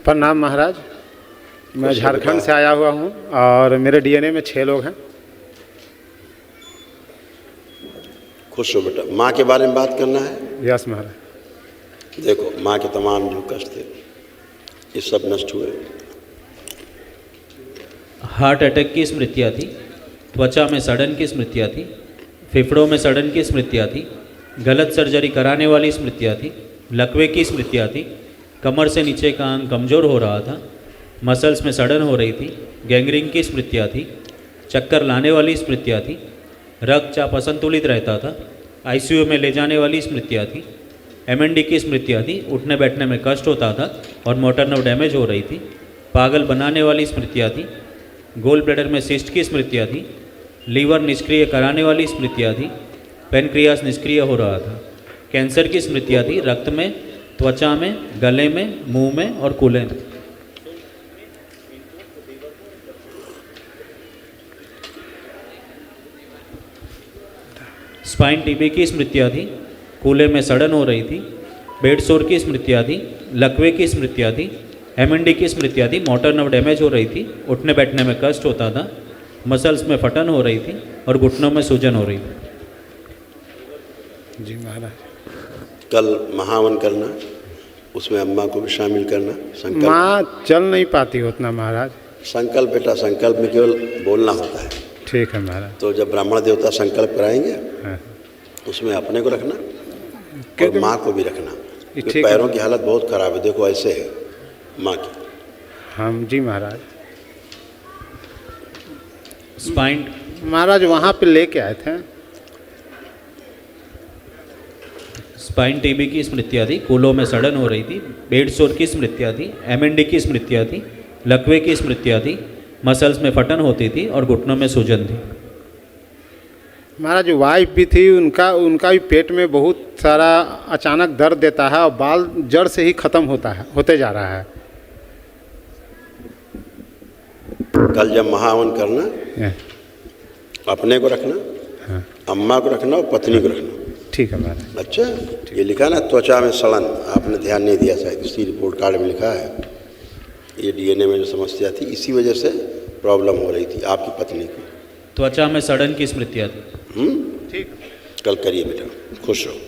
प्रणाम महाराज, मैं झारखंड से आया हुआ हूँ और मेरे डीएनए में 6 लोग हैं। खुश हो बेटा। माँ के बारे में बात करना है। यस महाराज। देखो, माँ के तमाम जो कष्ट थे ये सब नष्ट हुए। हार्ट अटैक की स्मृतियाँ थी, त्वचा में सड़न की स्मृतियाँ थी, फेफड़ों में सड़न की स्मृतियाँ थी, गलत सर्जरी कराने वाली स्मृतियाँ थी, लकवे की स्मृतियाँ थी, कमर से नीचे का अंग कमज़ोर हो रहा था, मसल्स में सड़न हो रही थी, गैंग्रीन की स्मृतियाँ थी, चक्कर लाने वाली स्मृतियाँ थी, रक्तचाप असंतुलित रहता था, आईसीयू में ले जाने वाली स्मृतियाँ थी, एमएनडी की स्मृतियाँ थी, उठने बैठने में कष्ट होता था और मोटर नर्व डैमेज हो रही थी, पागल बनाने वाली स्मृतियाँ थी, गोल ब्लैडर में सिस्ट की स्मृतियाँ थी, लीवर निष्क्रिय कराने वाली स्मृतियाँ थी, पेनक्रियास निष्क्रिय हो रहा था, कैंसर की स्मृतियाँ थी, रक्त में, त्वचा में, गले में, मुंह में और कूल्हे में। स्पाइन टीबी की स्मृतियाँ थी, कूल्हे में सड़न हो रही थी, बेड सोर की स्मृतियाँ थी, लकवे की स्मृतियाँ थी, एमएनडी की स्मृतियाँ थी, मोटर नर्व डैमेज हो रही थी, उठने बैठने में कष्ट होता था, मसल्स में फटन हो रही थी और घुटनों में सूजन हो रही थी। जी महाराज। कल महावन करना, उसमें अम्मा को भी शामिल करना। संकल्प। माँ चल नहीं पाती उतना महाराज। संकल्प बेटा, संकल्प में केवल बोलना होता है। ठीक है महाराज। तो जब ब्राह्मण देवता संकल्प कराएंगे हाँ। उसमें अपने को रखना और माँ को भी रखना। ठीक पैरों है। की हालत बहुत खराब है, देखो ऐसे है माँ की। हम जी महाराज। स्पाइन महाराज वहाँ पे लेके आए थे। स्पाइन टीबी की स्मृतियाँ थी, कूलों में सड़न हो रही थी, बेड सोर की स्मृतियाँ थी, एमएनडी की स्मृतियाँ थी, लकवे की स्मृतियाँ थी, मसल्स में फटन होती थी और घुटनों में सूजन थी। महाराज वाइफ भी थी, उनका भी पेट में बहुत सारा अचानक दर्द देता है और बाल जड़ से ही खत्म होते जा रहा है। कल जब महावन करना, अपने को रखना, हाँ। अम्मा को रखना और पत्नी को रखना। ठीक है महाराज। अच्छा, ये लिखा ना त्वचा में सड़न, आपने ध्यान नहीं दिया शायद, इसी रिपोर्ट कार्ड में लिखा है। ये डीएनए में जो समस्या थी इसी वजह से प्रॉब्लम हो रही थी आपकी पत्नी को। त्वचा में सड़न की स्मृतियाँ थी। ठीक। कल करिए बेटा, खुश रहो।